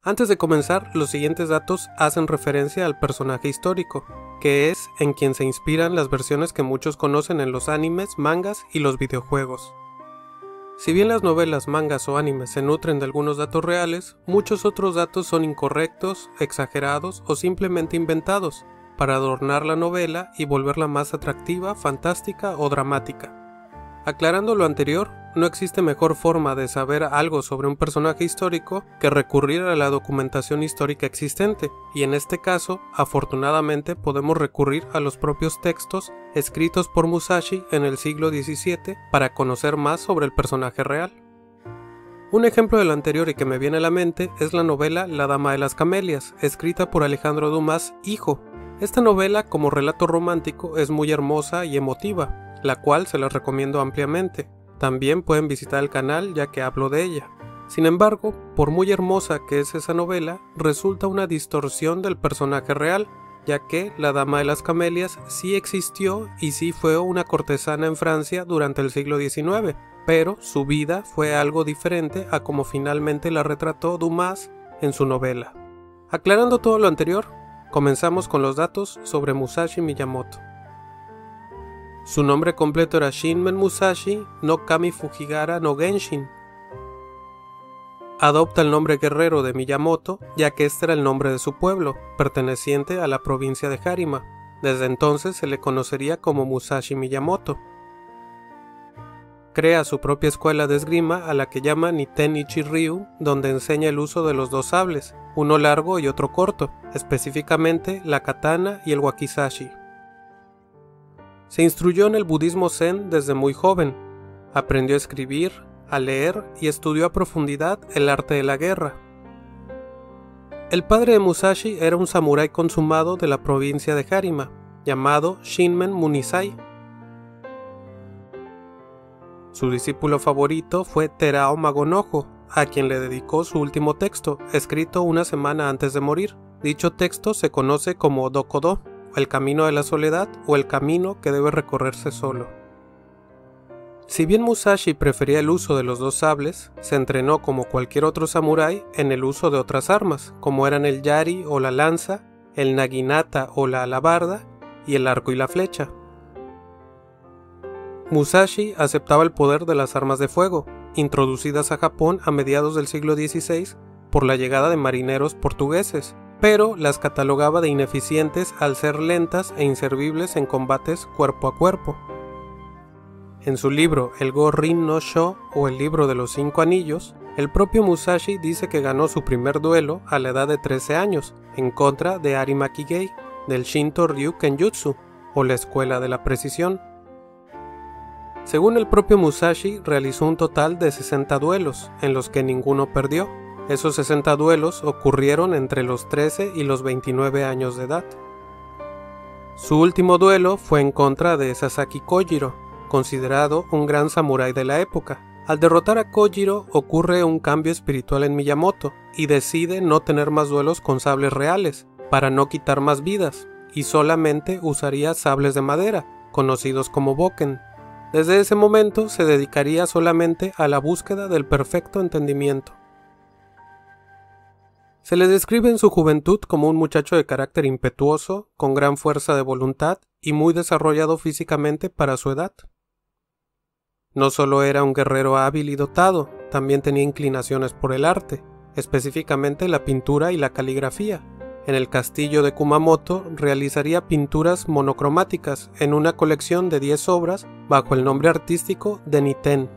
Antes de comenzar, los siguientes datos hacen referencia al personaje histórico, que es en quien se inspiran las versiones que muchos conocen en los animes, mangas y los videojuegos. Si bien las novelas, mangas o animes se nutren de algunos datos reales, muchos otros datos son incorrectos, exagerados o simplemente inventados, para adornar la novela y volverla más atractiva, fantástica o dramática. Aclarando lo anterior, no existe mejor forma de saber algo sobre un personaje histórico que recurrir a la documentación histórica existente, y en este caso, afortunadamente podemos recurrir a los propios textos escritos por Musashi en el siglo XVII para conocer más sobre el personaje real. Un ejemplo de lo anterior y que me viene a la mente es la novela La Dama de las Camelias, escrita por Alejandro Dumas, hijo. Esta novela, como relato romántico, es muy hermosa y emotiva, la cual se las recomiendo ampliamente. También pueden visitar el canal ya que hablo de ella. Sin embargo, por muy hermosa que es esa novela, resulta una distorsión del personaje real, ya que la Dama de las Camelias sí existió y sí fue una cortesana en Francia durante el siglo XIX, pero su vida fue algo diferente a como finalmente la retrató Dumas en su novela. Aclarando todo lo anterior, comenzamos con los datos sobre Musashi Miyamoto. Su nombre completo era Shinmen Musashi no Kami Fujigara no Genshin. Adopta el nombre guerrero de Miyamoto, ya que este era el nombre de su pueblo, perteneciente a la provincia de Harima. Desde entonces se le conocería como Musashi Miyamoto. Crea su propia escuela de esgrima a la que llama Niten Ichi Ryu, donde enseña el uso de los dos sables, uno largo y otro corto, específicamente la katana y el wakizashi. Se instruyó en el budismo zen desde muy joven, aprendió a escribir, a leer y estudió a profundidad el arte de la guerra. El padre de Musashi era un samurái consumado de la provincia de Harima, llamado Shinmen Munisai. Su discípulo favorito fue Terao Magonojo, a quien le dedicó su último texto, escrito una semana antes de morir. Dicho texto se conoce como Dokodo, el camino de la soledad o el camino que debe recorrerse solo. Si bien Musashi prefería el uso de los dos sables, se entrenó como cualquier otro samurái en el uso de otras armas, como eran el yari o la lanza, el naginata o la alabarda y el arco y la flecha. Musashi aceptaba el poder de las armas de fuego, introducidas a Japón a mediados del siglo XVI por la llegada de marineros portugueses, pero las catalogaba de ineficientes al ser lentas e inservibles en combates cuerpo a cuerpo. En su libro El Go-Rin no Sho, o el libro de los 5 anillos, el propio Musashi dice que ganó su primer duelo a la edad de 13 años, en contra de Arima Kigei, del Shinto Ryu Kenjutsu, o la escuela de la precisión. Según el propio Musashi, realizó un total de 60 duelos, en los que ninguno perdió. Esos 60 duelos ocurrieron entre los 13 y los 29 años de edad. Su último duelo fue en contra de Sasaki Kojiro, considerado un gran samurái de la época. Al derrotar a Kojiro ocurre un cambio espiritual en Miyamoto y decide no tener más duelos con sables reales, para no quitar más vidas, y solamente usaría sables de madera, conocidos como boken. Desde ese momento se dedicaría solamente a la búsqueda del perfecto entendimiento. Se le describe en su juventud como un muchacho de carácter impetuoso, con gran fuerza de voluntad y muy desarrollado físicamente para su edad. No solo era un guerrero hábil y dotado, también tenía inclinaciones por el arte, específicamente la pintura y la caligrafía. En el castillo de Kumamoto realizaría pinturas monocromáticas en una colección de 10 obras bajo el nombre artístico de Niten.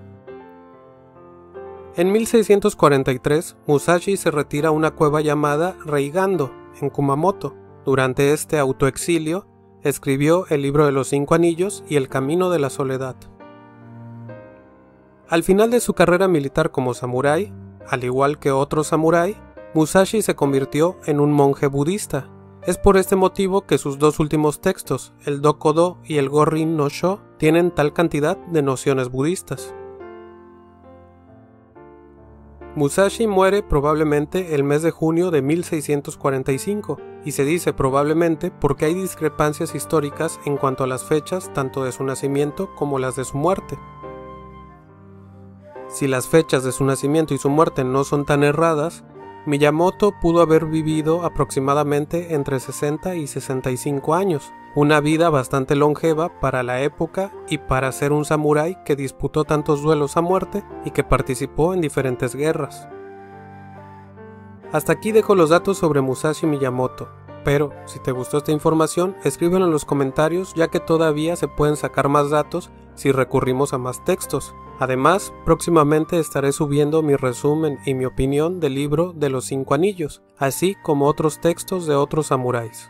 En 1643, Musashi se retira a una cueva llamada Reigando, en Kumamoto. Durante este autoexilio, escribió el libro de los 5 anillos y el camino de la soledad. Al final de su carrera militar como samurái, al igual que otro samurái, Musashi se convirtió en un monje budista. Es por este motivo que sus dos últimos textos, el Dokodo y el Go-Rin no Sho, tienen tal cantidad de nociones budistas. Musashi muere probablemente el mes de junio de 1645, y se dice probablemente porque hay discrepancias históricas en cuanto a las fechas tanto de su nacimiento como las de su muerte. Si las fechas de su nacimiento y su muerte no son tan erradas, Miyamoto pudo haber vivido aproximadamente entre 60 y 65 años, una vida bastante longeva para la época y para ser un samurái que disputó tantos duelos a muerte y que participó en diferentes guerras. Hasta aquí dejo los datos sobre Musashi Miyamoto, pero si te gustó esta información, escríbelo en los comentarios, ya que todavía se pueden sacar más datos si recurrimos a más textos. Además, próximamente estaré subiendo mi resumen y mi opinión del libro de los 5 anillos, así como otros textos de otros samuráis.